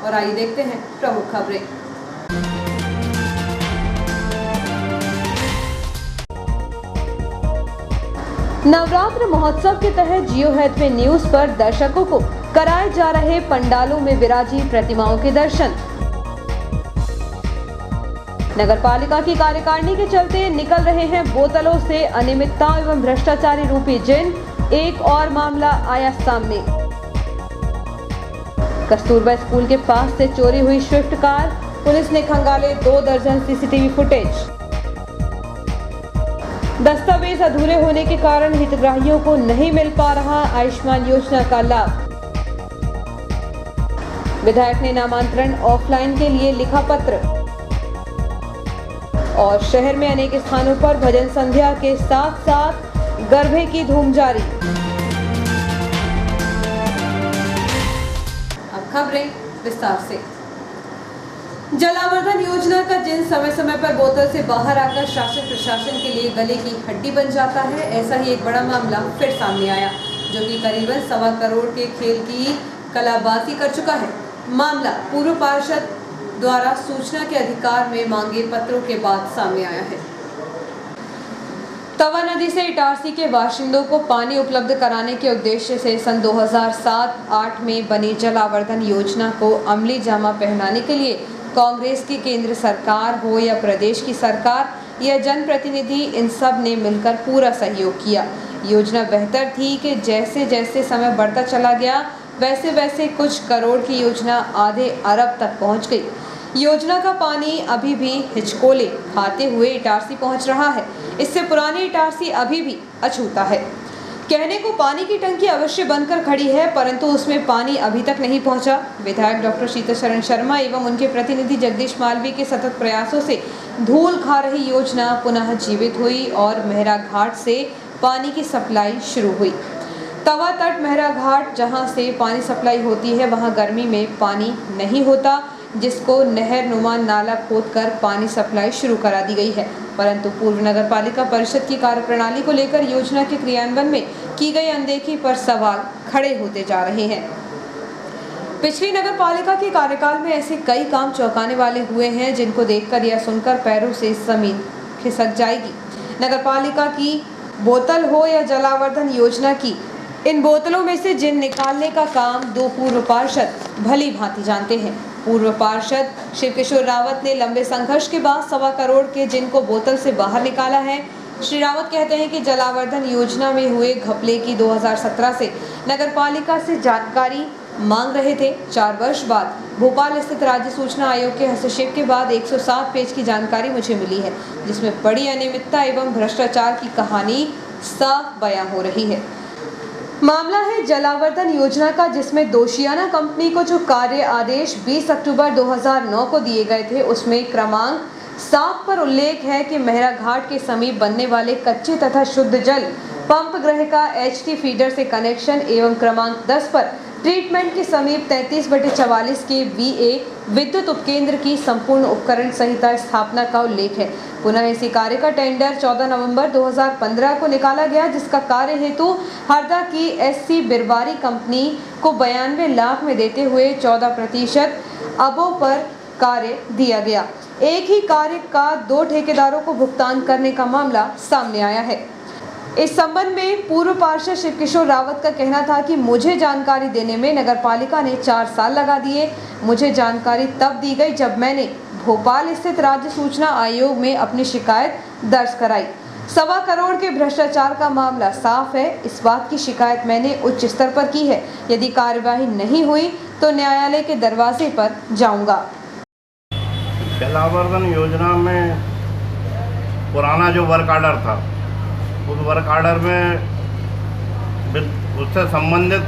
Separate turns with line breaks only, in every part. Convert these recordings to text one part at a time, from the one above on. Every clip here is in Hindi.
और आइए देखते हैं प्रमुख खबरें। नवरात्र महोत्सव के तहत जियो हैथवे न्यूज पर दर्शकों को कराए जा रहे पंडालों में विराजी प्रतिमाओं के दर्शन। नगर पालिका की कार्यकारिणी के चलते निकल रहे हैं बोतलों से अनियमितता एवं भ्रष्टाचारी रूपी जिन, एक और मामला आया सामने। कस्तूरबा स्कूल के पास से चोरी हुई स्विफ्ट कार, पुलिस ने खंगाले 2 दर्जन सीसीटीवी फुटेज। दस्तावेज अधूरे होने के कारण हितग्राहियों को नहीं मिल पा रहा आयुष्मान योजना का लाभ। विधायक ने नामांतरण ऑफलाइन के लिए लिखा पत्र। और शहर में अनेक स्थानों पर भजन संध्या के साथ साथ गरबे की धूम जारी। अब खबरें विस्तार से। जलावर्धन योजना का जिन समय समय पर बोतल से बाहर आकर शासन प्रशासन के लिए गले की हड्डी बन जाता है, ऐसा ही एक बड़ा मामला फिर सामने आया, जो कि करीबन 1.25 करोड़ के खेल की कलाबाजी कर चुका है। मामला पूर्व पार्षद द्वारा सूचना के अधिकार में मांगे पत्रों के बाद सामने आया है। तवा नदी से इटारसी के बाशिंदों को पानी उपलब्ध कराने के उद्देश्य से सन 2007-8 में बनी जलावर्धन योजना को अमली जामा पहनाने के लिए कांग्रेस की केंद्र सरकार हो या प्रदेश की सरकार या जनप्रतिनिधि, इन सब ने मिलकर पूरा सहयोग किया। योजना बेहतर थी कि जैसे जैसे समय बढ़ता चला गया वैसे वैसे कुछ करोड़ की योजना आधे अरब तक पहुंच गई। योजना का पानी अभी भी हिचकोले खाते हुए इटारसी पहुंच रहा है। इससे पुरानी इटारसी अभी भी अछूता है। कहने को पानी की टंकी अवश्य बनकर खड़ी है, परंतु उसमें पानी अभी तक नहीं पहुंचा। विधायक डॉक्टर शीतशरण शर्मा एवं उनके प्रतिनिधि जगदीश मालवीय के सतत प्रयासों से धूल खा रही योजना पुनः जीवित हुई और मेहरा घाट से पानी की सप्लाई शुरू हुई। तवा तट मेहरा घाट जहां से पानी सप्लाई होती है, वहां गर्मी में पानी नहीं होता, जिसको नहर नुमा नाला खोदकर पानी सप्लाई शुरू करा दी गई है। परंतु पूर्व नगर पालिका परिषद की कार्यप्रणाली को लेकर योजना के क्रियान्वयन में की गई अनदेखी पर सवाल खड़े होते जा रहे हैं। पिछली नगर पालिका के कार्यकाल में ऐसे कई काम चौंकाने वाले हुए हैं, जिनको देखकर या सुनकर पैरों से जमीन खिसक जाएगी। नगर पालिका की बोतल हो या जलावर्धन योजना की, इन बोतलों में से जिन निकालने का काम 2 पूर्व पार्षद भली भांति जानते हैं। पूर्व पार्षद शिवकिशोर रावत ने लंबे संघर्ष के बाद 1.25 करोड़ के जिन को बोतल से बाहर निकाला है। श्री रावत कहते हैं कि जलावर्धन योजना में हुए घपले की 2017 से नगर पालिका से जानकारी मांग रहे थे। 4 वर्ष बाद भोपाल स्थित राज्य सूचना आयोग के हस्तक्षेप के बाद 107 पेज की जानकारी मुझे मिली है, जिसमें बड़ी अनियमितता एवं भ्रष्टाचार की कहानी साफ बयां हो रही है। मामला है जलावर्धन योजना का, जिसमें दोषियाना कंपनी को जो कार्य आदेश 20 अक्टूबर 2009 को दिए गए थे, उसमें क्रमांक 7 पर उल्लेख है कि मेहरा घाट के समीप बनने वाले कच्चे तथा शुद्ध जल पंप गृह का HT फीडर से कनेक्शन एवं क्रमांक 10 पर ट्रीटमेंट के समीप 33/44 के VA विद्युत उपकेंद्र की संपूर्ण उपकरण संहिता स्थापना का उल्लेख है। पुनः इसी कार्य का टेंडर 14 नवंबर 2015 को निकाला गया, जिसका कार्य हेतु हरदा की SC बिरवारी कंपनी को 92 लाख में देते हुए 14% अबों पर कार्य दिया गया। एक ही कार्य का 2 ठेकेदारों को भुगतान करने का मामला सामने आया है। इस संबंध में पूर्व पार्षद शिवकिशोर रावत का कहना था कि मुझे जानकारी देने में नगरपालिका ने 4 साल लगा दिए। मुझे जानकारी तब दी गई जब मैंने भोपाल स्थित राज्य सूचना आयोग में अपनी शिकायत दर्ज कराई। 1.25 करोड़ के भ्रष्टाचार का मामला साफ है। इस बात की शिकायत मैंने उच्च स्तर पर की है। यदि कार्यवाही नहीं हुई तो न्यायालय के दरवाजे पर जाऊंगा।
जलावर्धन योजना में पुराना जो वर्क आर्डर था, उस वर्क आर्डर में उससे संबंधित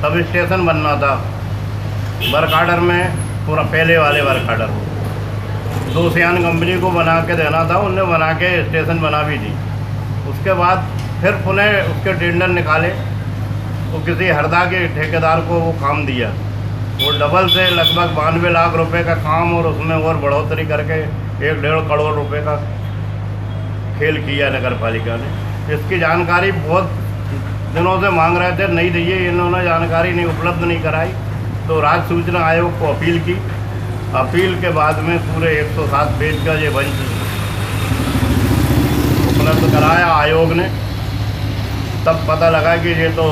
सब स्टेशन बनना था। वर्क आर्डर में पूरा पहले वाले वर्क आर्डर को दोषियान कंपनी को बना के देना था, उनने बना के स्टेशन बना भी दी। उसके बाद फिर पुनः उसके टेंडर निकाले, तो किसी हरदा के ठेकेदार को वो काम दिया। वो डबल से लगभग 92 लाख रुपए का काम और उसमें और बढ़ोतरी करके 1.5 करोड़ रुपए का खेल किया नगर पालिका ने। इसकी जानकारी बहुत दिनों से मांग रहे थे, नहीं दी, इन्होंने जानकारी नहीं उपलब्ध नहीं कराई। तो राज्य सूचना आयोग को अपील की। अपील के बाद में पूरे 107 पेज का ये बेंच उपलब्ध कराया आयोग ने। तब पता लगा कि ये तो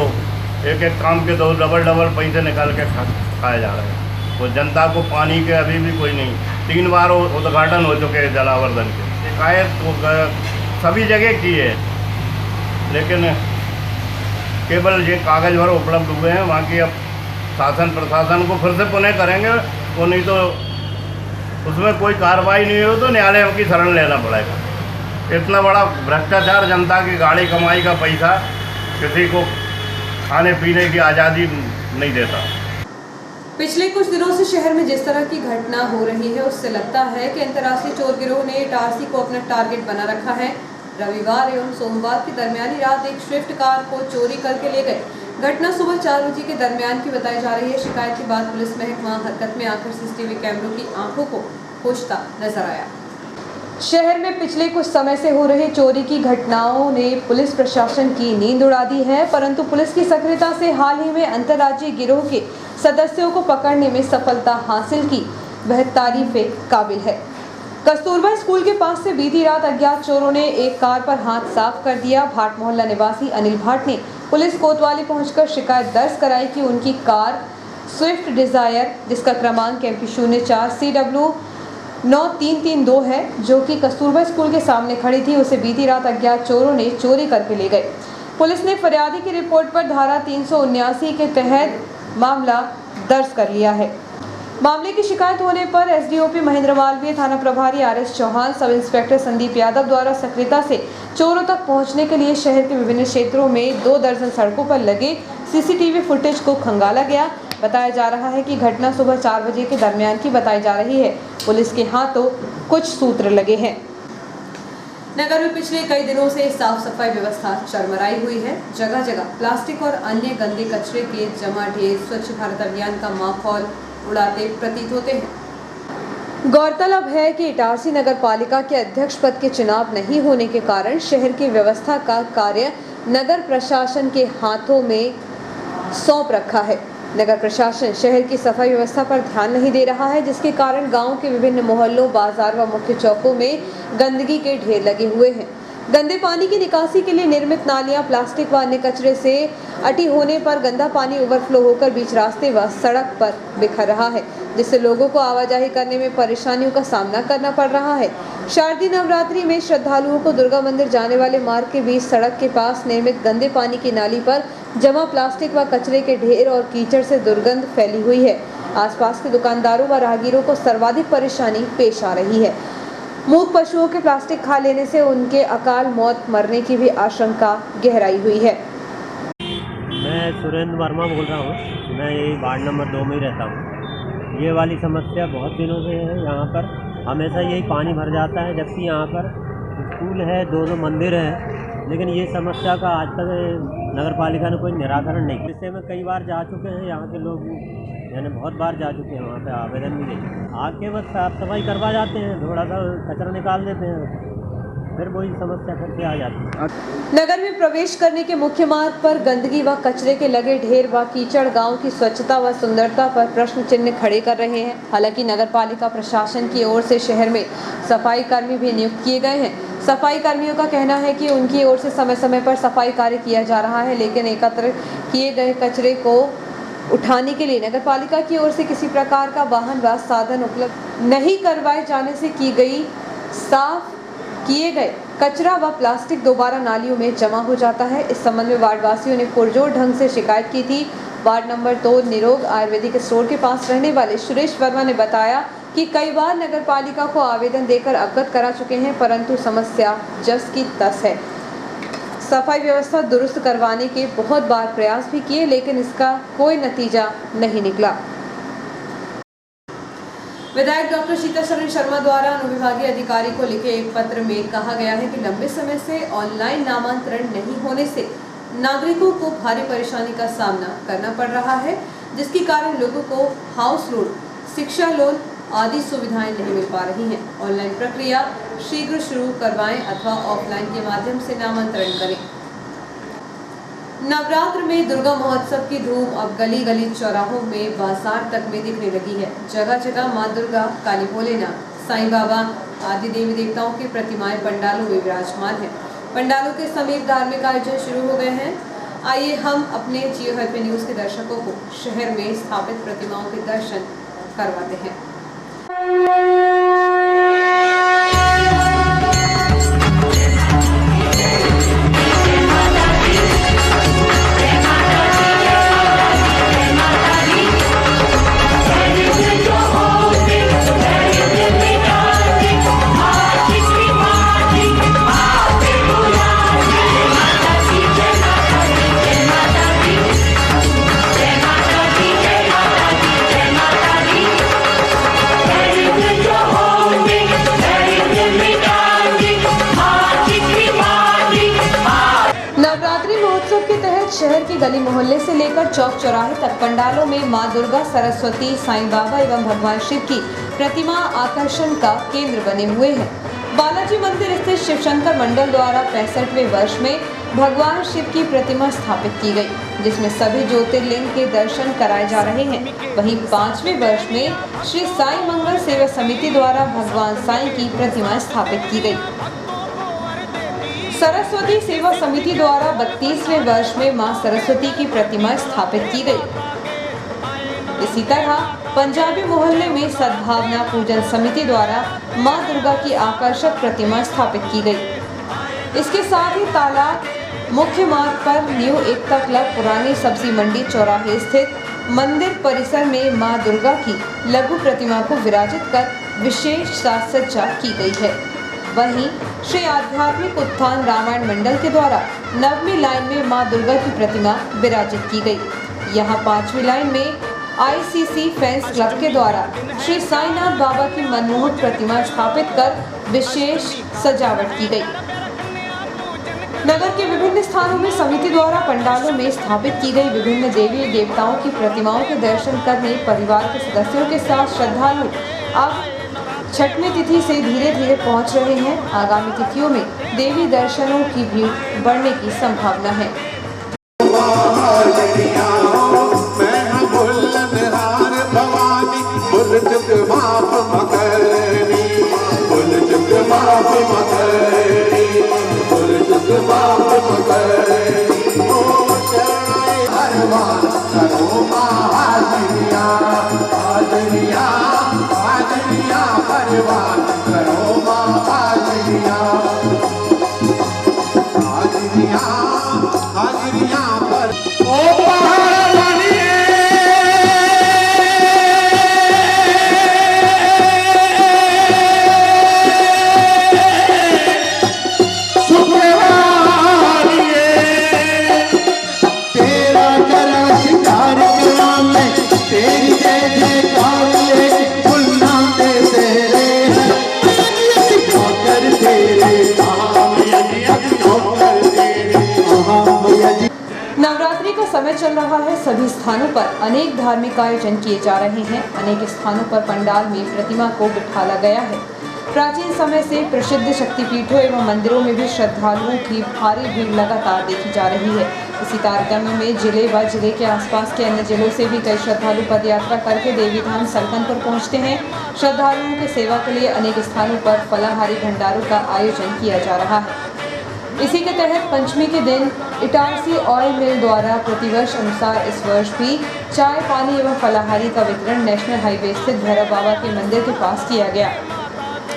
एक एक काम के दो डबल पैसे निकाल के खाए जा रहे हैं। वो जनता को पानी के अभी भी कोई नहीं। 3 बार उद्घाटन हो चुके हैं जलावर्धन के। शिकायत तो सभी जगह की है, लेकिन केवल ये कागज़ भर उपलब्ध हुए हैं। बाकी अब शासन प्रशासन को फिर से पुनः करेंगे, वो नहीं तो उसमें कोई कार्रवाई नहीं हो तो न्यायालय की शरण लेना पड़ेगा। इतना बड़ा भ्रष्टाचार, जनता की गाड़ी कमाई का पैसा किसी को खाने पीने की आज़ादी नहीं देता।
पिछले कुछ दिनों से शहर में जिस तरह की घटना हो रही है, उससे लगता है कि अंतर्राष्ट्रीय चोर गिरोह ने इटारसी को अपना टारगेट बना रखा है। रविवार एवं सोमवार की दरमियानी रात एक स्विफ्ट कार को चोरी करके ले गए। घटना सुबह 4 बजे के दरमियान की बताई जा रही है। शिकायत के बाद पुलिस महकमा हरकत में आकर सीसीटीवी कैमरों की आंखों को खोजता नजर आया। शहर में पिछले कुछ समय से हो रहे चोरी की घटनाओं ने पुलिस प्रशासन की नींद उड़ा दी है, परंतु पुलिस की सक्रियता से हाल ही में अंतर्राज्यीय गिरोह के सदस्यों को पकड़ने में सफलता हासिल की, वह तारीफे काबिल है। कस्तूरबा स्कूल के पास से बीती रात अज्ञात चोरों ने एक कार पर हाथ साफ कर दिया। भाट मोहल्ला निवासी अनिल भाट ने पुलिस कोतवाली पहुंचकर शिकायत दर्ज कराई कि उनकी कार स्विफ्ट डिजायर, जिसका क्रमांक MP04 CW 9332 है, जो कि कस्तूरबा स्कूल के सामने खड़ी थी, उसे बीती रात अज्ञात चोरों ने चोरी करके ले गए। पुलिस ने फरियादी की रिपोर्ट पर धारा 379 के तहत मामला दर्ज कर लिया है। मामले की शिकायत होने पर SDOP महेंद्र मालवीय, थाना प्रभारी RS Chauhan, sub inspector Sandeep Yadav द्वारा सक्रियता से चोरों तक पहुंचने के लिए शहर के विभिन्न क्षेत्रों में 2 दर्जन सड़कों पर लगे CCTV फुटेज को खंगाला गया। बताया जा रहा है कि घटना सुबह 4 बजे के दरमियान की बताई जा रही है। पुलिस के हाथों कुछ सूत्र लगे हैं। नगर में पिछले कई दिनों से साफ सफाई व्यवस्था चरमराई हुई है। जगह जगह प्लास्टिक और अन्य गंदे कचरे के जमा ढेर स्वच्छ भारत अभियान का माहौल उड़ाते प्रतीत होते हैं। गौरतलब है कि इटारसी नगर पालिका के अध्यक्ष पद के चुनाव नहीं होने के कारण शहर की व्यवस्था का कार्य नगर प्रशासन के हाथों में सौंप रखा है। नगर प्रशासन शहर की सफाई व्यवस्था पर ध्यान नहीं दे रहा है, जिसके कारण गांव के विभिन्न मोहल्लों, बाजार व मुख्य चौकों में गंदगी के ढेर लगे हुए हैं। गंदे पानी की निकासी के लिए निर्मित नालियां प्लास्टिक व अन्य कचरे से अटी होने पर गंदा पानी ओवरफ्लो होकर बीच रास्ते व सड़क पर बिखर रहा है, जिससे लोगों को आवाजाही करने में परेशानियों का सामना करना पड़ रहा है। शारदीय नवरात्रि में श्रद्धालुओं को दुर्गा मंदिर जाने वाले मार्ग के बीच सड़क के पास निर्मित गंदे पानी की नाली पर जमा प्लास्टिक व कचरे के ढेर और कीचड़ से दुर्गंध फैली हुई है। आसपास के दुकानदारों व राहगीरों को सर्वाधिक परेशानी पेश आ रही है। मूक पशुओं के प्लास्टिक खा लेने से उनके अकाल मौत मरने की भी आशंका गहराई हुई है।
मैं सुरेंद्र वर्मा बोल रहा हूँ। मैं यही वार्ड नंबर 2 में ही रहता हूँ। ये वाली समस्या बहुत दिनों से है। यहाँ पर हमेशा यही पानी भर जाता है, जबकि यहाँ पर स्कूल है, 2 मंदिर हैं, लेकिन ये समस्या का आज तक नगर पालिका ने कोई निराकरण नहीं किया। इससे में कई बार जा चुके हैं, यहाँ के लोग यानी बहुत बार जा चुके हैं, वहाँ पे आवेदन भी दे चुके हैं। आके बस साफ सफाई करवा जाते हैं, थोड़ा सा कचरा निकाल देते हैं, फिर वही समस्या फिर से आ जाती है।
नगर में प्रवेश करने के मुख्य मार्ग पर गंदगी व कचरे के लगे ढेर व कीचड़ गांव की स्वच्छता व सुंदरता पर प्रश्न चिन्ह खड़े कर रहे हैं। हालांकि नगर पालिका प्रशासन की ओर से शहर में सफाई कर्मी भी नियुक्त किए गए हैं। सफाई कर्मियों का कहना है कि उनकी ओर से समय समय पर सफाई कार्य किया जा रहा है, लेकिन एकत्र किए गए कचरे को उठाने के लिए नगर पालिका की ओर से किसी प्रकार का वाहन व साधन उपलब्ध नहीं करवाए जाने से की गई साफ किए गए कचरा व प्लास्टिक दोबारा नालियों में जमा हो जाता है। इस संबंध में वार्डवासियों ने पुरजोर ढंग से शिकायत की थी। वार्ड नंबर 2 निरोग आयुर्वेदिक स्टोर के पास रहने वाले सुरेश वर्मा ने बताया कि कई बार नगर पालिका को आवेदन देकर अवगत करा चुके हैं, परंतु समस्या जस की तस है। सफाई व्यवस्था दुरुस्त करवाने के बहुत बार प्रयास भी किए, लेकिन इसका कोई नतीजा नहीं निकला। विधायक डॉक्टर शीतल शर्मा द्वारा अनुविभागीय अधिकारी को लिखे एक पत्र में कहा गया है कि लंबे समय से ऑनलाइन नामांतरण नहीं होने से नागरिकों को भारी परेशानी का सामना करना पड़ रहा है, जिसके कारण लोगों को हाउस लोन, शिक्षा लोन आदि सुविधाएं नहीं मिल पा रही हैं। ऑनलाइन प्रक्रिया शीघ्र शुरू करवाएं अथवा ऑफलाइन के माध्यम से नामांतरण करें। नवरात्र में दुर्गा महोत्सव की धूम अब गली गली चौराहों में बाजार तक में दिखने लगी है। जगह जगह मां दुर्गा, काली भोलेनाथ, साईं बाबा आदि देवी देवताओं की प्रतिमाएं पंडालों में विराजमान है। पंडालों के समीप धार्मिक आयोजन शुरू हो गए हैं। आइए हम अपने जियो हैप्पी न्यूज के दर्शकों को शहर में स्थापित प्रतिमाओं के दर्शन करवाते हैं। नवरात्रि महोत्सव के तहत शहर के गली मोहल्ले से लेकर चौक चौराहे तक पंडालों में मां दुर्गा, सरस्वती, साईं बाबा एवं भगवान शिव की प्रतिमा आकर्षण का केंद्र बने हुए हैं। बालाजी मंदिर स्थित शिव शंकर मंडल द्वारा 65वें वर्ष में भगवान शिव की प्रतिमा स्थापित की गई, जिसमें सभी ज्योतिर्लिंग के दर्शन कराए जा रहे हैं। वहीं 5वें वर्ष में श्री साईं मंगल सेवा समिति द्वारा भगवान साईं की प्रतिमा स्थापित की गई। सरस्वती सेवा समिति द्वारा 32वें वर्ष में मां सरस्वती की प्रतिमा स्थापित की गई। इसी तरह पंजाबी मोहल्ले में सद्भावना पूजन समिति द्वारा मां दुर्गा की आकर्षक प्रतिमा स्थापित की गई। इसके साथ ही तालाब मुख्य मार्ग पर न्यू एकता क्लब पुरानी सब्जी मंडी चौराहे स्थित मंदिर परिसर में मां दुर्गा की लघु प्रतिमा को विराजित कर विशेष साज सज्जा की गई है। वहीं श्री आध्यात्मिक उत्थान रामायण मंडल के द्वारा 9वीं लाइन में मां दुर्गा की प्रतिमा विराजित की गई। यहां 5वीं लाइन में ICC फैंस क्लब के द्वारा श्री साईनाथ बाबा की मनमोहक प्रतिमा स्थापित कर विशेष सजावट की गई। नगर के विभिन्न स्थानों में समिति द्वारा पंडालों में स्थापित की गई विभिन्न देवी देवताओं की प्रतिमाओं के दर्शन करने परिवार के सदस्यों के साथ श्रद्धालु अब छठवीं तिथि से धीरे धीरे पहुंच रहे हैं। आगामी तिथियों में देवी दर्शनों की भीड़ बढ़ने की संभावना है। नवरात्रि का समय चल रहा है। सभी स्थानों पर अनेक धार्मिक आयोजन किए जा रहे हैं। अनेक स्थानों पर पंडाल में प्रतिमा को बिठाला गया है। प्राचीन समय से प्रसिद्ध शक्तिपीठों एवं मंदिरों में भी श्रद्धालुओं की भारी भीड़ लगातार देखी जा रही है। इसी तारतम्य में जिले व जिले के आसपास के अन्य जिलों से भी कई श्रद्धालु पदयात्रा करके देवी धाम सलकनपुर पहुंचते हैं। श्रद्धालुओं की सेवा के लिए अनेक स्थानों पर फलाहारी भंडारों का आयोजन किया जा रहा है। इसी के तहत पंचमी के दिन इटारसी ऑयल मिल द्वारा प्रतिवर्ष अनुसार इस वर्ष भी चाय, पानी एवं फलाहारी का वितरण नेशनल हाईवे स्थित भैरव बाबा के मंदिर के पास किया गया।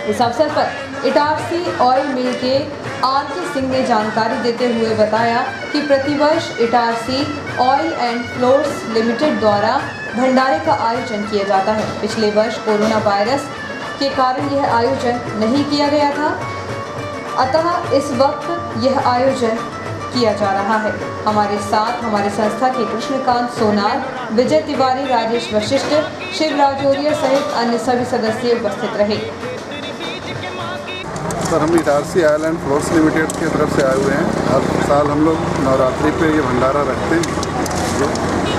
इस अवसर पर इटारसी ऑयल मिल के RK सिंह ने जानकारी देते हुए बताया कि प्रतिवर्ष Itarsi oil and floors limited द्वारा भंडारे का आयोजन किया जाता है। पिछले वर्ष कोरोना वायरस के कारण यह आयोजन नहीं किया गया था, अतः इस वक्त यह आयोजन किया जा रहा है। हमारे साथ हमारी संस्था के कृष्णकांत सोनार, विजय तिवारी, राजेश वशिष्ठ, शिव राजौरिया सहित अन्य सभी सदस्य उपस्थित रहे।
सर, हम Itarsi oil and floors limited की तरफ से आए हुए हैं। हर साल हम लोग नवरात्रि पे ये भंडारा रखते हैं।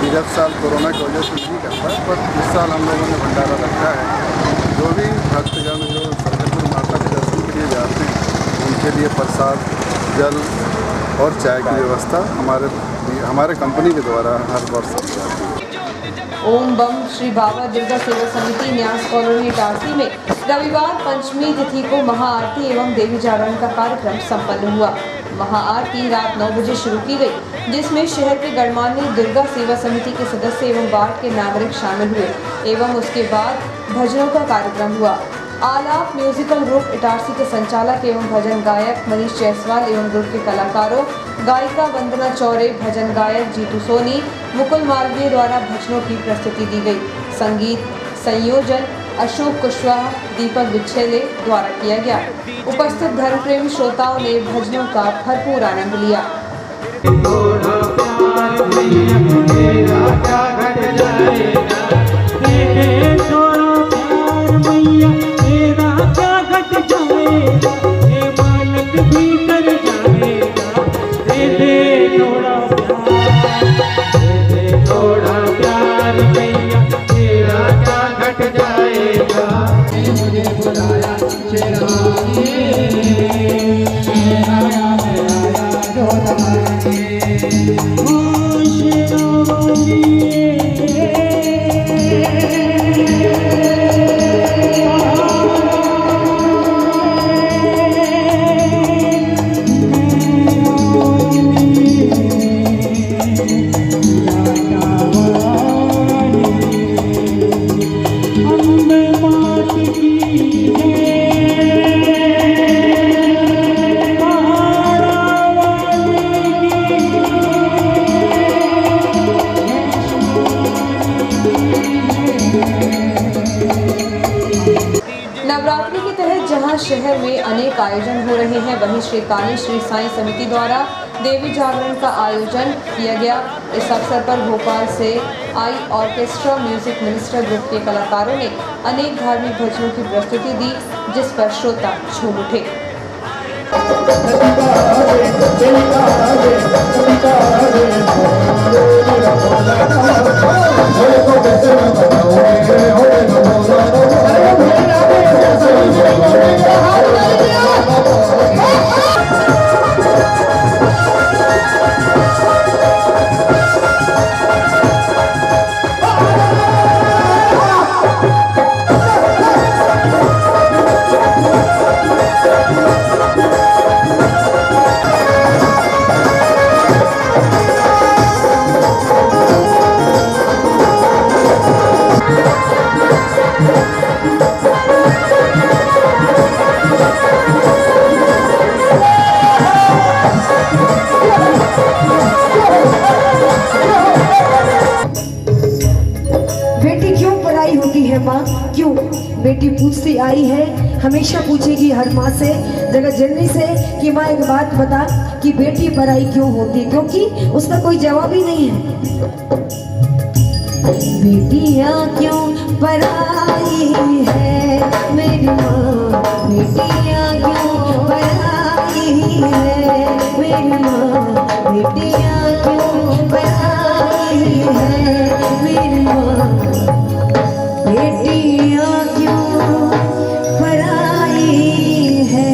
विगत साल कोरोना की वजह से नहीं करता, पर इस साल हम लोगों ने भंडारा रखा है। जो भी भक्तजन जो सलकनपुर माता के दर्शन के लिए जाते हैं, उनके लिए प्रसाद, जल और चाय की व्यवस्था हमारे कंपनी के द्वारा हर वर्ष की जाती है।
ओम बम श्री बाबा दुर्गा सेवा समिति न्यास कॉलोनी इटारसी में रविवार पंचमी तिथि को महाआरती एवं देवी जागरण का कार्यक्रम संपन्न हुआ। महाआरती रात 9 बजे शुरू की गई, जिसमें शहर के गणमान्य दुर्गा सेवा समिति के सदस्य एवं वार्ड के नागरिक शामिल हुए एवं उसके बाद भजनों का कार्यक्रम हुआ। आलाप म्यूजिकल ग्रुप इटारसी के संचालक एवं भजन गायक मनीष जायसवाल एवं ग्रुप के कलाकारों गायिका वंदना चौरे, भजन गायक जीतू सोनी, मुकुल मालवीय द्वारा भजनों की प्रस्तुति दी गई। संगीत संयोजन अशोक कुशवाहा, दीपक बिच्छेले द्वारा किया गया। उपस्थित धर्मप्रेमी श्रोताओं ने भजनों का भरपूर आनंद लिया। नवरात्रि के तहत जहां शहर में अनेक आयोजन हो रहे हैं, वहीं श्री काली श्री साईं समिति द्वारा देवी जागरण का आयोजन किया गया। इस अवसर पर भोपाल से आई ऑर्केस्ट्रा म्यूजिक मिनिस्टर ग्रुप के कलाकारों ने अनेक धार्मिक भजनों की प्रस्तुति दी, जिस पर श्रोता झूम उठे।
क्यों बेटी पूछती आई है, हमेशा पूछेगी हर माँ से, जगत जननी से कि माँ एक बात बता कि बेटी पराई क्यों होती, क्योंकि उसका कोई जवाब ही नहीं है। बेटियाँ क्यों पराई है मेरी माँ, बेटियाँ क्यों पराई है मेरी माँ, बेटियाँ क्यों पराई है मेरी माँ, बेटियाँ क्यों पराई है।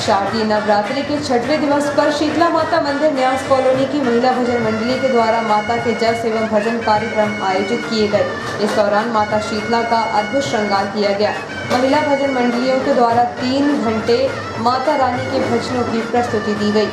शारदीय नवरात्रि के 6वें दिवस पर शीतला माता मंदिर न्यास कॉलोनी की महिला भजन मंडली के द्वारा माता के जस एवं भजन कार्यक्रम आयोजित किए गए। इस दौरान माता शीतला का अद्भुत श्रृंगार किया गया। महिला भजन मंडलियों के द्वारा 3 घंटे माता रानी के भजनों की प्रस्तुति दी गई।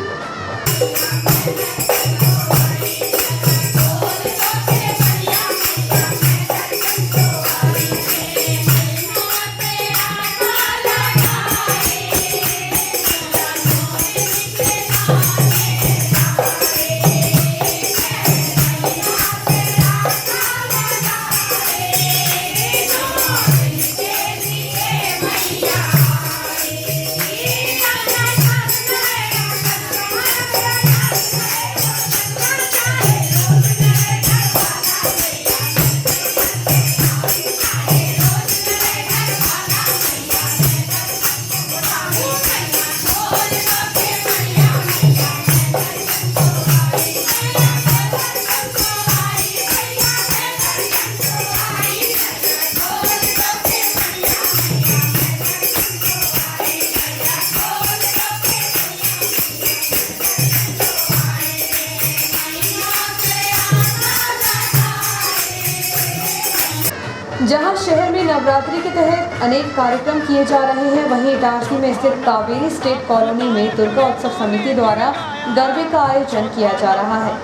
जहां शहर में नवरात्रि के तहत अनेक कार्यक्रम किए जा रहे हैं, वहीं इटारसी में स्थित कावेरी स्टेट कॉलोनी में दुर्गा उत्सव समिति द्वारा गरबे का आयोजन किया जा रहा है।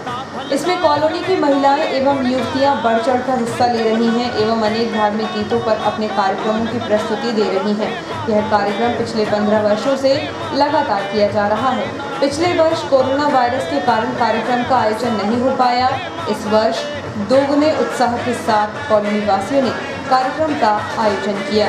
इसमें कॉलोनी की महिलाएं एवं युवतियां बढ़ चढ़कर हिस्सा ले रही हैं एवं अनेक धार्मिक गीतों पर अपने कार्यक्रमों की प्रस्तुति दे रही हैं। यह कार्यक्रम पिछले 15 वर्षों से लगातार किया जा रहा है। पिछले वर्ष कोरोना वायरस के कारण कार्यक्रम का आयोजन नहीं हो पाया। इस वर्ष दोगुने उत्साह के साथ कॉलोनी वासियों ने कार्यक्रम का आयोजन किया।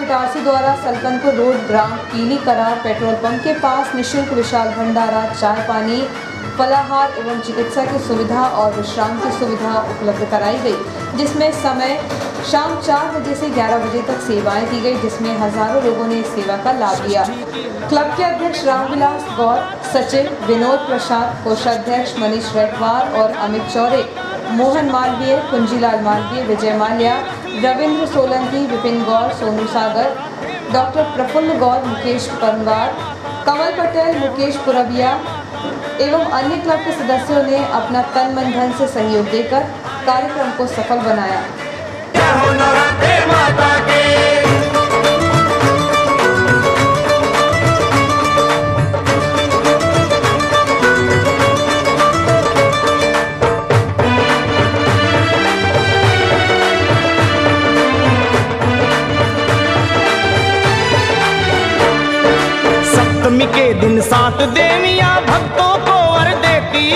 इटारसी द्वारा सलकनपुर रोड ग्राम पीली करार पेट्रोल पंप के पास निःशुल्क विशाल भंडारा, चाय पानी, फलाहार एवं चिकित्सा की सुविधा और विश्राम की सुविधा उपलब्ध कराई गई, जिसमें समय शाम 4 बजे से 11 बजे तक सेवाएं दी गई, जिसमें हजारों लोगों ने इस सेवा का लाभ लिया। क्लब के अध्यक्ष रामविलास गौर, सचिव विनोद प्रसाद, कोषाध्यक्ष मनीष रेटवार और अमित चौरे, मोहन मालवीय, कुंजीलाल मालवीय, विजय माल्या, रविंद्र सोलंकी, विपिन गौर, सोनू सागर, डॉक्टर प्रफुल्ल गौर, मुकेश परनवार, कमल पटेल, मुकेश पुरबिया एवं अन्य क्लब के सदस्यों ने अपना तन मन धन से सहयोग देकर कार्यक्रम को सफल बनाया।
सप्तमी के दिन 7 देवियां भक्तों को वर देती,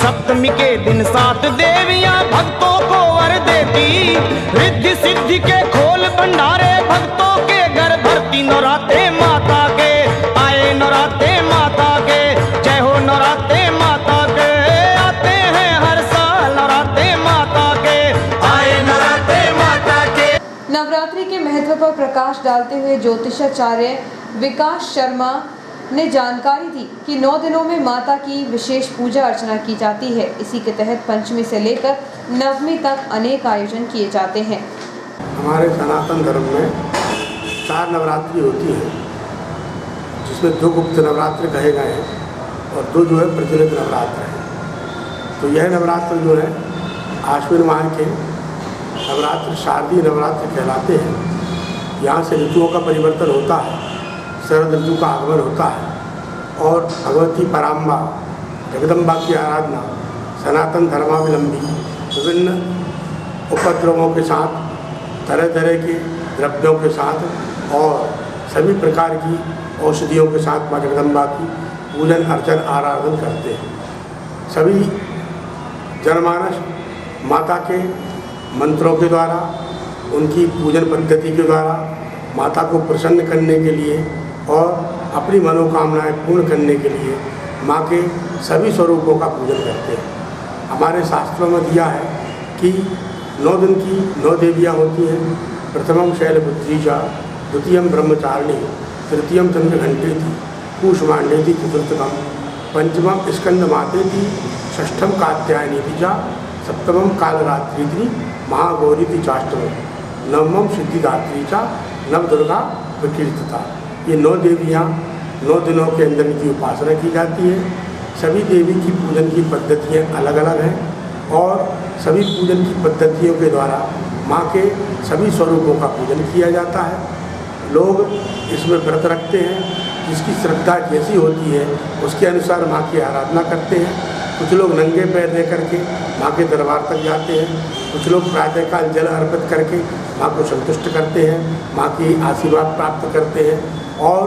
सप्तमी के दिन 7 देवियां भक्तों को वर देती, रिद्धि सिद्धि के खोल भंडारे भक्तों के घर भरती। आई नौराते माता के, आए नौराते माता के, जय हो नौराते माता के, आते हैं हर साल नौराते माता के, आए नौराते माता के।
नवरात्रि के महत्व पर प्रकाश डालते हुए ज्योतिषाचार्य विकास शर्मा ने जानकारी दी कि 9 दिनों में माता की विशेष पूजा अर्चना की जाती है। इसी के तहत पंचमी से लेकर नवमी तक अनेक आयोजन किए जाते हैं।
हमारे सनातन धर्म में 4 नवरात्रि होती है, जिसमें 2 गुप्त नवरात्र कहे गए हैं और 2 जो है प्रचलित नवरात्र हैं। तो यह नवरात्र जो है आश्विन माह के नवरात्र शारदीय नवरात्र कहलाते हैं। यहाँ से ऋतुओं का परिवर्तन होता है, शरद ऋतु का आगमन होता है और भगवती पराम्बा जगदम्बा की आराधना सनातन धर्मावलंबी विभिन्न उपद्रवों के साथ, तरह तरह के द्रव्यों के साथ और सभी प्रकार की औषधियों के साथ माँ जगदम्बा की पूजन अर्चन आराधन करते हैं। सभी जनमानस माता के मंत्रों के द्वारा, उनकी पूजन पद्धति के द्वारा माता को प्रसन्न करने के लिए और अपनी मनोकामनाएं पूर्ण करने के लिए माँ के सभी स्वरूपों का पूजन करते हैं। हमारे शास्त्रों में दिया है कि 9 दिन की 9 देवियाँ होती हैं। प्रथमम शैलपुत्री च, द्वितीयम ब्रह्मचारिणी, तृतीयम चंद्रघंटेति, कूष्मांडेति चतुर्थकम, पंचमम स्कंदमातेति, षष्ठम कात्यायनीति च, सप्तमम कालरात्रिति, महागौरीति चाष्टमम, नवमम सिद्धिदात्री च, नवदुर्गा विकीर्तिता। ये 9 देवियाँ 9 दिनों के अंदर इनकी उपासना की जाती है। सभी देवी की पूजन की पद्धतियाँ अलग अलग हैं और सभी पूजन की पद्धतियों के द्वारा माँ के सभी स्वरूपों का पूजन किया जाता है। लोग इसमें व्रत रखते हैं, जिसकी श्रद्धा जैसी होती है उसके अनुसार माँ की आराधना करते हैं। कुछ लोग नंगे पैर रह करके माँ के दरबार तक जाते हैं, कुछ लोग प्रातःकाल जल अर्पित करके माँ को संतुष्ट करते हैं, माँ की आशीर्वाद प्राप्त करते हैं। और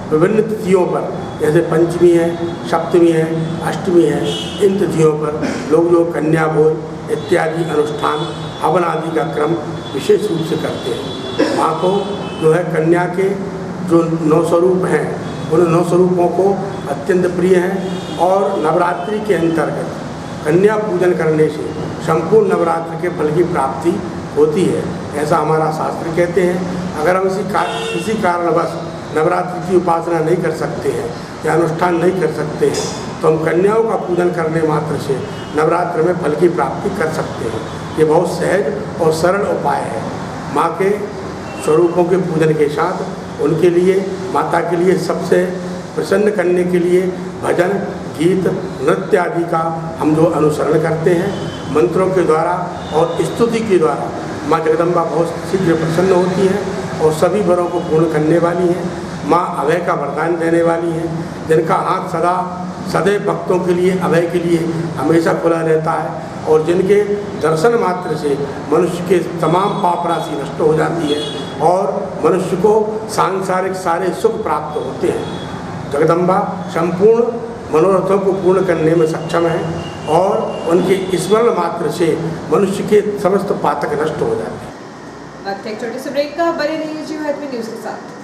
विभिन्न तिथियों पर जैसे पंचमी है, सप्तमी है, अष्टमी है, इन तिथियों पर लोग जो कन्या भोज इत्यादि अनुष्ठान हवन आदि का क्रम विशेष रूप से करते हैं। माँ को जो है कन्या के जो 9 स्वरूप हैं उन 9 स्वरूपों को अत्यंत प्रिय हैं और नवरात्रि के अंतर्गत कन्या पूजन करने से संपूर्ण नवरात्र के फल की प्राप्ति होती है, ऐसा हमारा शास्त्र कहते हैं। अगर हम किसी कारणवश नवरात्रि की उपासना नहीं कर सकते हैं या अनुष्ठान नहीं कर सकते हैं तो हम कन्याओं का पूजन करने मात्र से नवरात्र में फल की प्राप्ति कर सकते हैं। ये बहुत सहज और सरल उपाय है। माँ के स्वरूपों के पूजन के साथ उनके लिए, माता के लिए सबसे प्रसन्न करने के लिए भजन, गीत, नृत्य आदि का हम जो अनुसरण करते हैं, मंत्रों के द्वारा और स्तुति के द्वारा माँ जगदम्बा बहुत शीघ्र प्रसन्न होती है और सभी वरों को पूर्ण करने वाली हैं। माँ अभय का वरदान देने वाली हैं, जिनका हाथ सदैव भक्तों के लिए, अभय के लिए हमेशा खुला रहता है और जिनके दर्शन मात्र से मनुष्य के तमाम पाप राशि नष्ट हो जाती है और मनुष्य को सांसारिक सारे सुख प्राप्त होते हैं। जगदम्बा संपूर्ण मनोरथों को पूर्ण करने में सक्षम है और उनके स्मरण मात्र से मनुष्य के समस्त पातक नष्ट हो जाते हैं।
अब एक छोटे से ब्रेक का, बने रहिए जियो हैदमी न्यूज़ के साथ।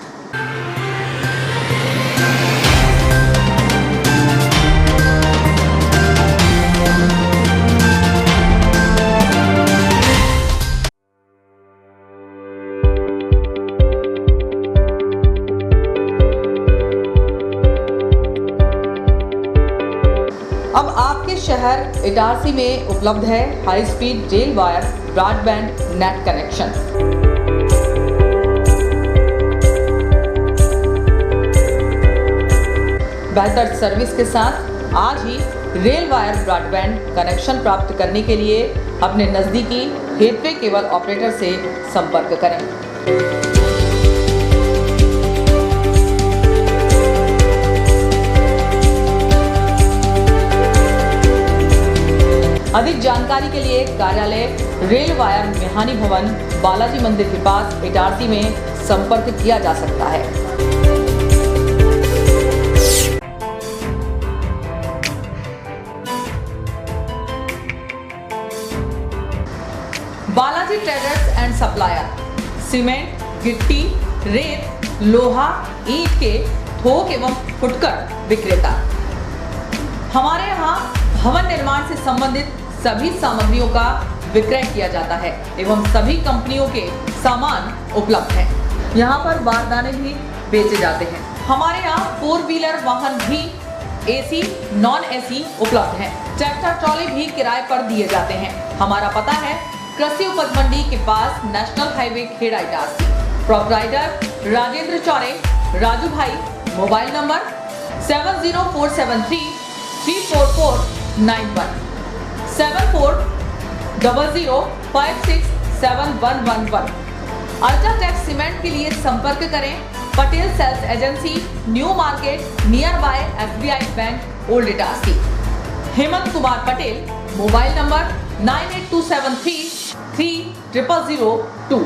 अब आपके शहर इटारसी में उपलब्ध है high speed rail wire broadband net connection. बेहतर सर्विस के साथ आज ही रेल वायर ब्रॉडबैंड कनेक्शन प्राप्त करने के लिए अपने नज़दीकी गेटवे केबल ऑपरेटर से संपर्क करें। अधिक जानकारी के लिए कार्यालय रेल वायर मेहानी भवन, बालाजी मंदिर के पास इटारसी में संपर्क किया जा सकता है। Balaji traders and supplier, cement, गिट्टी, रेत,
लोहा, ईंट के थोक एवं फुटकर विक्रेता। हमारे यहाँ भवन निर्माण से संबंधित सभी सामग्रियों का विक्रय किया जाता है एवं सभी कंपनियों के सामान उपलब्ध हैं। यहाँ पर बारदाने भी बेचे जाते हैं। हमारे यहाँ 4 व्हीलर वाहन भी एसी, नॉन एसी उपलब्ध हैं। ट्रैक्टर ट्रॉली भी किराए पर दिए जाते हैं। हमारा पता है कृषि उपज मंडी के पास national highway Kheda Itarsi. Proprietor Rajendra Chaure, Raju भाई। Mobile number 7047334491 7400567111। अल्ट्राटेक सीमेंट के लिए संपर्क करें Patel sales agency, new market, nearby SBI bank, old Itarsi. Hemant Kumar Patel. Mobile number 9827330002।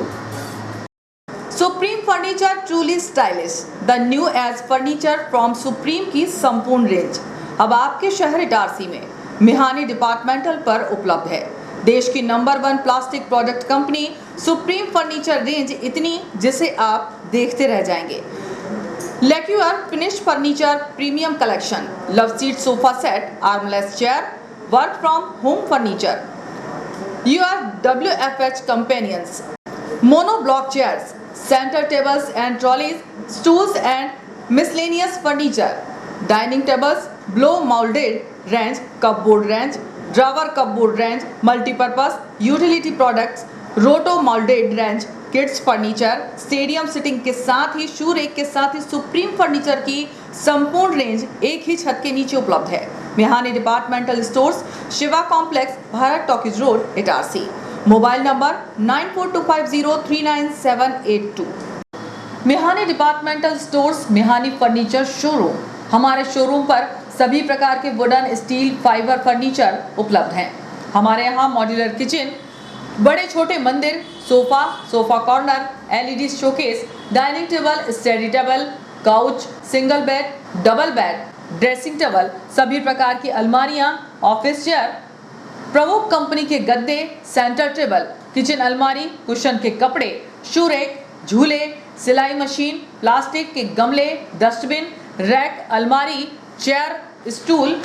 Supreme furniture truly stylish, the new age furniture from Supreme की संपूर्ण रेंज अब आपके शहर इटारसी में मिहानी डिपार्टमेंटल पर उपलब्ध है। देश की number 1 plastic product company Supreme furniture range इतनी जिसे आप देखते रह जाएंगे। Lacquer finish furniture premium collection, love seat sofa set, armless chair, work from home furniture, your WFH companions, mono block chairs, centre tables and trolleys, stools and miscellaneous furniture, dining tables, blow moulded range, cupboard range, drawer cupboard range, multipurpose utility products, roto moulded range, kids furniture, stadium seating के साथ ही शू रेक के साथ ही सुप्रीम फर्नीचर की संपूर्ण रेंज एक ही छत के नीचे उपलब्ध है। Mihani departmental stores, Shiva complex, Bharat talkies road, Itarsi. Mobile number 9425039782। Mihani departmental stores, Mihani furniture showroom. हमारे शोरूम पर सभी प्रकार के वुडन, स्टील, फाइबर फर्नीचर उपलब्ध हैं। हमारे यहाँ मॉड्यूलर किचन, बड़े छोटे मंदिर, sofa, sofa corner, LED showcase, dining table, study table, couch, single bed, double bed, dressing table, सभी प्रकार की अलमारियां, ऑफिस चेयर, प्रमुख कंपनी के गद्दे, सेंटर टेबल, किचन अलमारी, कुशन के कपड़े, शू रैक, झूले, सिलाई मशीन, प्लास्टिक के गमले, डस्टबिन, रैक, अलमारी, चेयर, स्टूल,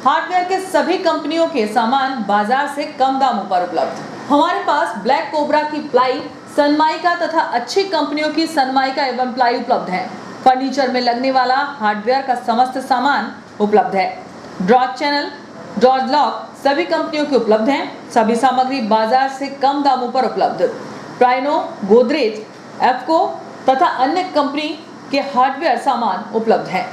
हार्डवेयर के सभी कंपनियों के सामान बाजार से कम दामों पर उपलब्ध। हमारे पास ब्लैक कोबरा की प्लाई, सनमाइका तथा अच्छी कंपनियों की सनमाइका एवं प्लाई उपलब्ध है। फर्नीचर में लगने वाला हार्डवेयर का समस्त सामान उपलब्ध है। ड्रॉज चैनल, ड्रॉज लॉक सभी कंपनियों के उपलब्ध हैं। सभी सामग्री बाजार से कम दामों पर उपलब्ध। प्राइनो, गोदरेज, एफको तथा अन्य कंपनी के हार्डवेयर सामान उपलब्ध हैं।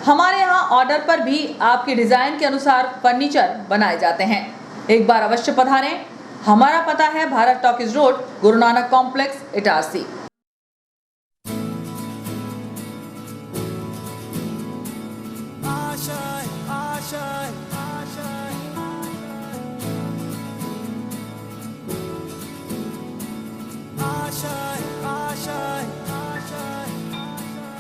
हमारे यहाँ ऑर्डर पर भी आपके डिजाइन के अनुसार फर्नीचर बनाए जाते हैं। एक बार अवश्य पधारें। हमारा पता है Bharat talkies road, Guru Nanak complex, Itarsi.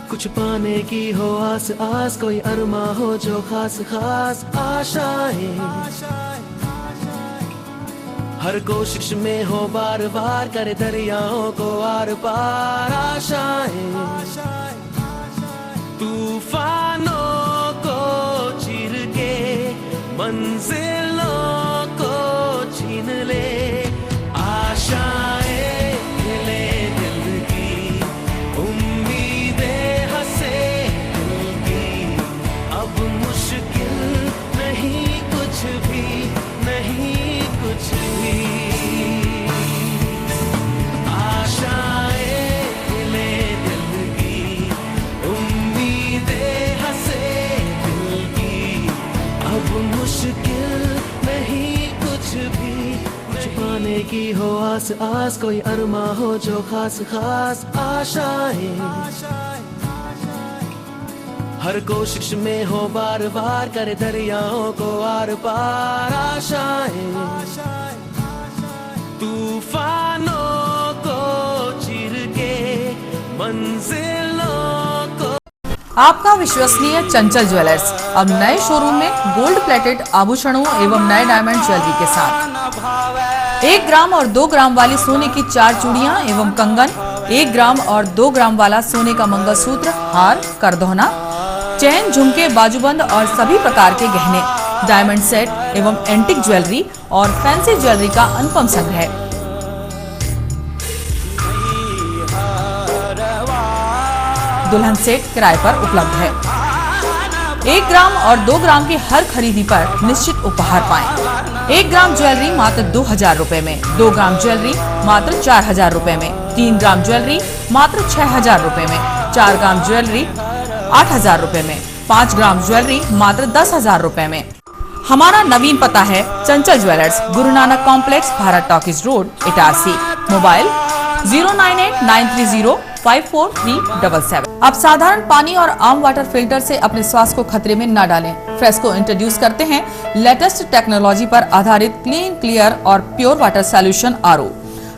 कुछ पाने की हो आस आस, कोई अरमा हो जो खास खास आशाएं, हर कोशिश में हो बार बार करे दरियाओं को आर पार आशाएं, तूफानों को चीर के मंजिलों को छीन ले आशाएं, की हो आस आस, कोई अरमा हो जो खास खास आशाएं, हर कोशिश में हो बार बार करे दरियाओं को आर पार आशाएं, तूफानों को चीर के मंजिलों को।
आपका विश्वसनीय चंचल ज्वेलर्स अब नए शोरूम में गोल्ड प्लेटेड आभूषणों एवं नए डायमंड ज्वेलरी के साथ 1 ग्राम और 2 ग्राम वाली सोने की 4 चूड़ियां एवं कंगन, 1 ग्राम और 2 ग्राम वाला सोने का मंगलसूत्र, हार, करदौना, चैन, झुमके, बाजूबंद और सभी प्रकार के गहने, डायमंड सेट एवं एंटिक ज्वेलरी और फैंसी ज्वेलरी का अनुपम संग्रह। दुल्हन सेट किराए पर उपलब्ध है। 1 ग्राम और 2 ग्राम की हर खरीदी पर निश्चित उपहार पाएं। 1 ग्राम ज्वेलरी मात्र 2000 रुपए में, 2 ग्राम ज्वेलरी मात्र 4000 रुपए में, 3 ग्राम ज्वेलरी मात्र 6000 रुपए में, 4 ग्राम ज्वेलरी 8000 रुपए में, 5 ग्राम ज्वेलरी मात्र 10,000 रुपए में। हमारा नवीन पता है चंचल jewellers, Guru Nanak complex, Bharat talkies road, Itarsi. Mobile 09893054377। अब साधारण पानी और आम वाटर फिल्टर से अपने स्वास्थ्य को खतरे में न डालें। फ्रेस्को इंट्रोड्यूस करते हैं लेटेस्ट टेक्नोलॉजी पर आधारित क्लीन, क्लियर और pure water solution RO,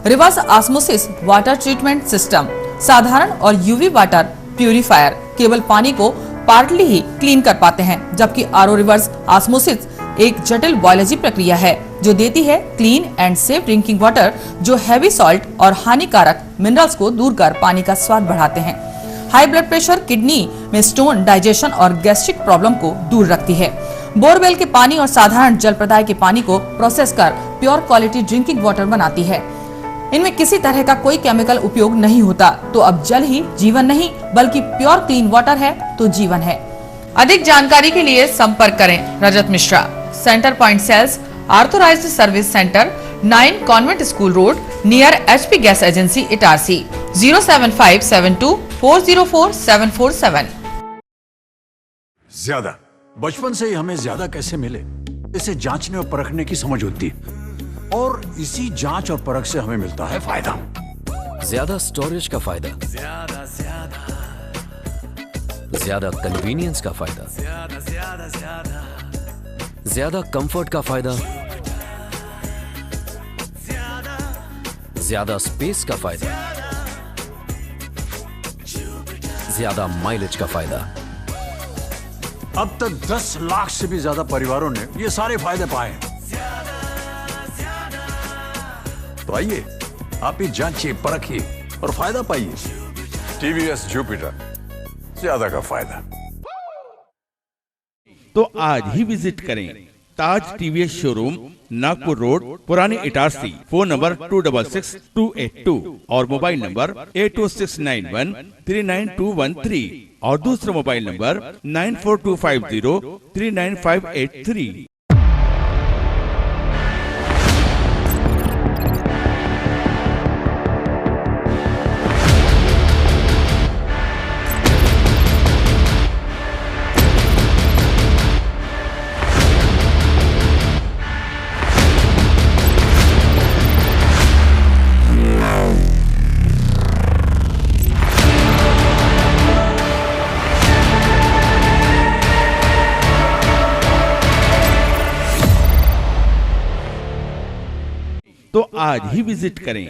reverse osmosis water treatment system, साधारण और यूवी वाटर प्यूरिफायर केवल पानी को पार्टली ही क्लीन कर पाते हैं, जबकि आरओ रिवर्स ऑस्मोसिस एक जटिल बायोलॉजी प्रक्रिया है जो देती है clean and safe drinking water, जो हैवी सॉल्ट और हानिकारक मिनरल्स को दूर कर पानी का स्वाद बढ़ाते हैं। हाई ब्लड प्रेशर, किडनी में स्टोन, डाइजेशन और गैस्ट्रिक प्रॉब्लम को दूर रखती है। बोरवेल के पानी और साधारण जल प्रदाय के पानी को प्रोसेस कर प्योर क्वालिटी ड्रिंकिंग वाटर बनाती है। इनमें किसी तरह का कोई केमिकल उपयोग नहीं होता। तो अब जल ही जीवन नहीं बल्कि प्योर क्लीन वाटर है तो जीवन है। अधिक जानकारी के लिए संपर्क करें Rajat Mishra, centre point sales, authorised service centre, 9 convent school road, near HP gas agency, Itarsi. 07572404747।
ज्यादा बचपन से ही हमें ज्यादा कैसे मिले, इसे जांचने और परखने की समझ होती है, और इसी जांच और परख से हमें मिलता है फायदा।
ज्यादा स्टोरेज का फायदा, ज्यादा कन्वीनियंस का फायदा, ज्यादा कंफर्ट का फायदा, ज्यादा स्पेस का फायदा, ज्यादा माइलेज का फायदा।
अब तक 10 लाख से भी ज्यादा परिवारों ने ये सारे फायदे पाए हैं। तो आइए आप ही जांचिए, परखिए और फायदा पाइए। TVS जुपिटर, ज्यादा का फायदा।
तो आज ही विजिट करें ताज TVS शोरूम, नागपुर रोड, पुरानी इटारसी। फोन नंबर 266282 और मोबाइल नंबर 8269139213 और दूसरा मोबाइल नंबर 9425039583। तो आज ही विजिट करें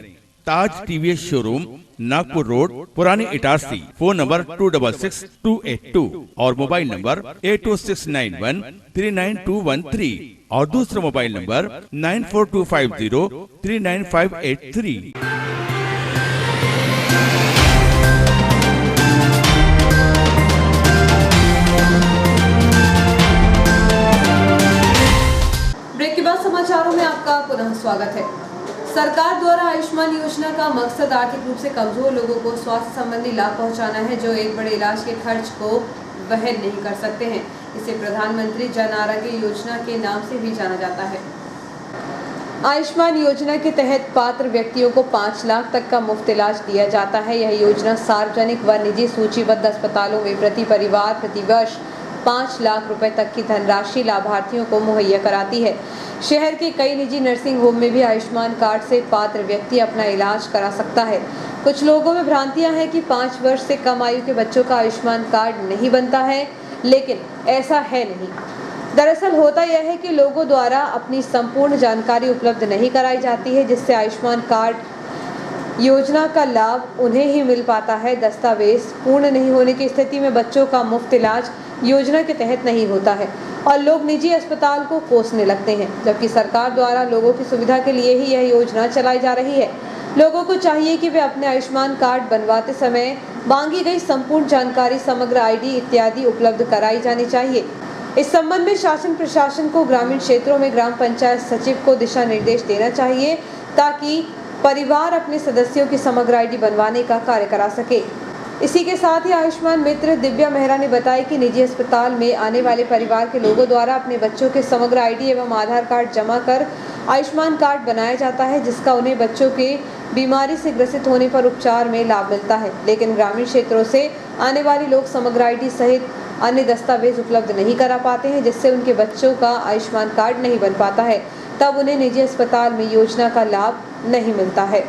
ताज TVS शोरूम, नागपुर रोड, पुरानी इटारसी। फोन नंबर 266282 और मोबाइल नंबर 8269139213 और दूसरा मोबाइल नंबर 9425039583।
ब्रेक के बाद समाचारों में आपका पुनः स्वागत है। सरकार द्वारा आयुष्मान योजना का मकसद आर्थिक रूप से कमजोर लोगों को स्वास्थ्य संबंधी लाभ पहुंचाना है, जो एक बड़े इलाज के खर्च को वहन नहीं कर सकते हैं। इसे प्रधानमंत्री जन आरोग्य योजना के नाम से भी जाना जाता है। आयुष्मान योजना के तहत पात्र व्यक्तियों को 5 लाख तक का मुफ्त इलाज दिया जाता है। यह योजना सार्वजनिक व निजी सूचीबद्ध अस्पतालों में प्रति परिवार प्रतिवर्ष 5 लाख रुपए तक की धनराशि लाभार्थियों को मुहैया कराती है। शहर के कई निजी नर्सिंग होम में भी आयुष्मान कार्ड से पात्र व्यक्ति अपना इलाज करा सकता है। कुछ लोगों में भ्रांतियां हैं कि 5 वर्ष से कम आयु के बच्चों का आयुष्मान कार्ड नहीं बनता है, लेकिन ऐसा है नहीं। दरअसल होता यह है कि लोगों द्वारा अपनी संपूर्ण जानकारी उपलब्ध नहीं कराई जाती है, जिससे आयुष्मान कार्ड योजना का लाभ उन्हें ही मिल पाता है। दस्तावेज पूर्ण नहीं होने की स्थिति में बच्चों का मुफ्त इलाज योजना के तहत नहीं होता है और लोग निजी अस्पताल को कोसने लगते हैं, जबकि सरकार द्वारा लोगों की सुविधा के लिए ही यह योजना चलाई जा रही है। लोगों को चाहिए कि वे अपने आयुष्मान कार्ड बनवाते समय मांगी गई संपूर्ण जानकारी, समग्र आईडी इत्यादि उपलब्ध कराई जानी चाहिए। इस संबंध में शासन प्रशासन को ग्रामीण क्षेत्रों में ग्राम पंचायत सचिव को दिशा निर्देश देना चाहिए ताकि परिवार अपने सदस्यों की समग्र आईडी बनवाने का कार्य करा सके। इसी के साथ ही आयुष्मान मित्र दिव्या मेहरा ने बताया कि निजी अस्पताल में आने वाले परिवार के लोगों द्वारा अपने बच्चों के समग्र आईडी एवं आधार कार्ड जमा कर आयुष्मान कार्ड बनाया जाता है, जिसका उन्हें बच्चों के बीमारी से ग्रसित होने पर उपचार में लाभ मिलता है। लेकिन ग्रामीण क्षेत्रों से आने वाले लोग समग्र आईडी सहित अन्य दस्तावेज उपलब्ध नहीं करा पाते हैं, जिससे उनके बच्चों का आयुष्मान कार्ड नहीं बन पाता है, तब उन्हें निजी अस्पताल में योजना का लाभ नहीं मिलता है।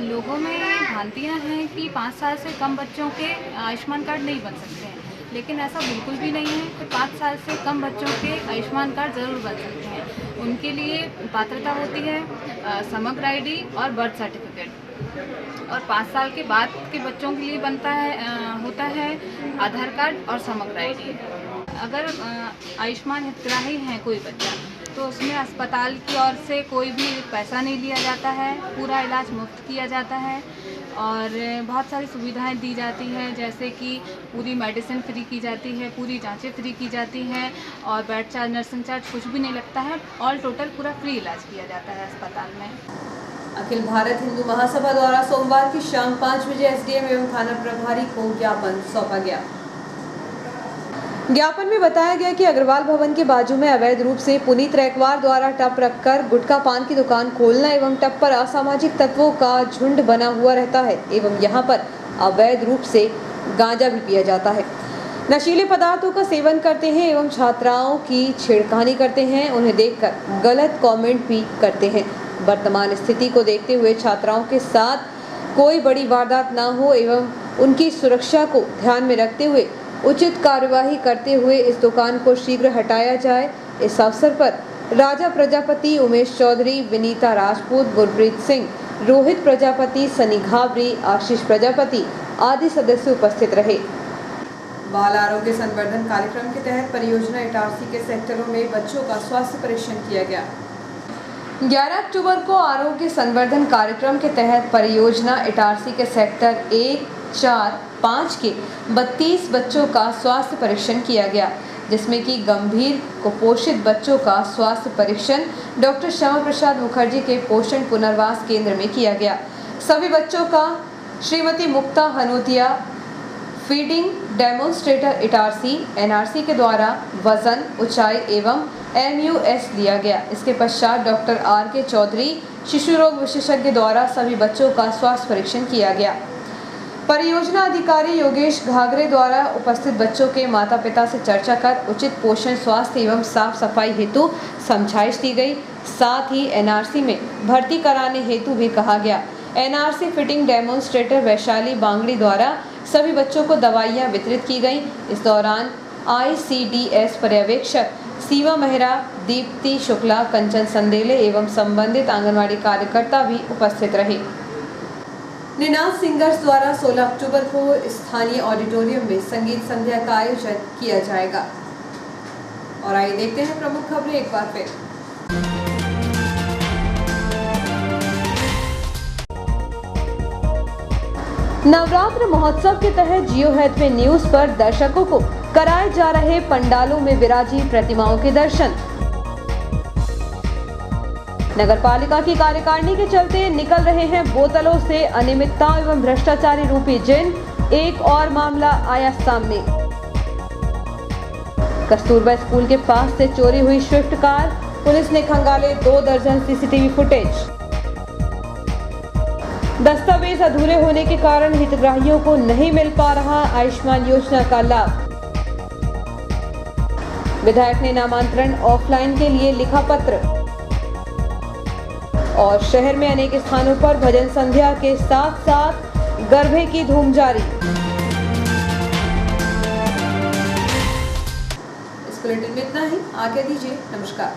लोगों में भ्रांतियाँ हैं कि 5 साल से कम बच्चों के आयुष्मान कार्ड नहीं बन सकते हैं, लेकिन ऐसा बिल्कुल भी नहीं है कि 5 साल से कम बच्चों के आयुष्मान कार्ड ज़रूर बन सकते हैं। उनके लिए पात्रता होती है समग्र आईडी और बर्थ सर्टिफिकेट, और 5 साल के बाद के बच्चों के लिए होता है आधार कार्ड और समग्र आईडी। अगर आयुष्मान हितग्राही है कोई बच्चा, तो उसमें अस्पताल की ओर से कोई भी पैसा नहीं लिया जाता है, पूरा इलाज मुफ्त किया जाता है और बहुत सारी सुविधाएं दी जाती हैं, जैसे कि पूरी मेडिसिन फ्री की जाती है, पूरी जांचें फ्री की जाती हैं और बेड चार्ज, नर्सिंग चार्ज कुछ भी नहीं लगता है। ऑल टोटल पूरा फ्री इलाज किया जाता है अस्पताल में।
अखिल भारत हिंदू महासभा द्वारा सोमवार की शाम 5 बजे एसडीएम एवं थाना प्रभारी को ज्ञापन सौंपा गया। ज्ञापन में बताया गया कि अग्रवाल भवन के बाजू में अवैध रूप से पुनीत रैकवार द्वारा टप रखकर गुटखा पान की दुकान खोलना एवं टप पर असामाजिक तत्वों का झुंड बना हुआ रहता है एवं यहां पर अवैध रूप से गांजा भी पिया जाता है। नशीले पदार्थों का सेवन करते हैं एवं छात्राओं की छेड़खानी करते हैं, उन्हें देखकर गलत कमेंट भी करते हैं। वर्तमान स्थिति को देखते हुए छात्राओं के साथ कोई बड़ी वारदात न हो एवं उनकी सुरक्षा को ध्यान में रखते हुए उचित कार्यवाही करते हुए इस दुकान को शीघ्र हटाया जाए। इस अवसर पर राजा प्रजापति, उमेश चौधरी, विनीता राजपूत, गुरप्रीत सिंह, रोहित प्रजापति, सनी घाबरी, आशीष प्रजापति आदि सदस्य उपस्थित रहे। बाल आरोग्य संवर्धन कार्यक्रम के तहत परियोजना इटारसी के सेक्टरों में बच्चों का स्वास्थ्य परीक्षण किया गया। 11 अक्टूबर को आरोग्य संवर्धन कार्यक्रम के तहत परियोजना इटारसी के सेक्टर 1, 4, 5 के 32 बच्चों का स्वास्थ्य परीक्षण किया गया, जिसमें कि गंभीर कुपोषित बच्चों का स्वास्थ्य परीक्षण डॉक्टर श्यामा प्रसाद मुखर्जी के पोषण पुनर्वास केंद्र में किया गया। सभी बच्चों का Shrimati Mukta Hanotia, feeding demonstrator Itarsi, NRC के द्वारा वजन, ऊंचाई एवं MUS लिया गया। इसके पश्चात डॉक्टर RK चौधरी, शिशु रोग विशेषज्ञ द्वारा सभी बच्चों का स्वास्थ्य परीक्षण किया गया। परियोजना अधिकारी योगेश घागरे द्वारा उपस्थित बच्चों के माता पिता से चर्चा कर उचित पोषण, स्वास्थ्य एवं साफ सफाई हेतु समझाइश दी गई। साथ ही NRC में भर्ती कराने हेतु भी कहा गया। NRC fitting demonstrator Vaishali Bangri द्वारा सभी बच्चों को दवाइयां वितरित की गई। इस दौरान ICDS पर्यवेक्षक सीमा मेहरा, दीप्ति शुक्ला, कंचन संदेले एवं संबंधित आंगनवाड़ी कार्यकर्ता भी उपस्थित रहे। निनाद सिंगर्स द्वारा 16 अक्टूबर को स्थानीय ऑडिटोरियम में संगीत संध्या का आयोजन किया जाएगा। और आइए देखते हैं प्रमुख खबरें एक बार फिर। नवरात्र महोत्सव के तहत जियो हैथवे न्यूज पर दर्शकों को कराए जा रहे पंडालों में विराजी प्रतिमाओं के दर्शन। नगर पालिका की कार्यकारिणी के चलते निकल रहे हैं बोतलों से अनियमितता एवं भ्रष्टाचारी रूपी जिन। एक और मामला आया सामने। कस्तूरबा स्कूल के पास से चोरी हुई स्विफ्ट कार, पुलिस ने खंगाले 2 दर्जन CCTV फुटेज। दस्तावेज अधूरे होने के कारण हितग्राहियों को नहीं मिल पा रहा आयुष्मान योजना का लाभ। विधायक ने नामांतरण ऑफलाइन के लिए लिखा पत्र। और शहर में अनेक स्थानों पर भजन संध्या के साथ साथ गरबे की धूम जारी। इस बुलेटिन में इतना ही। आज्ञा दीजिए। नमस्कार।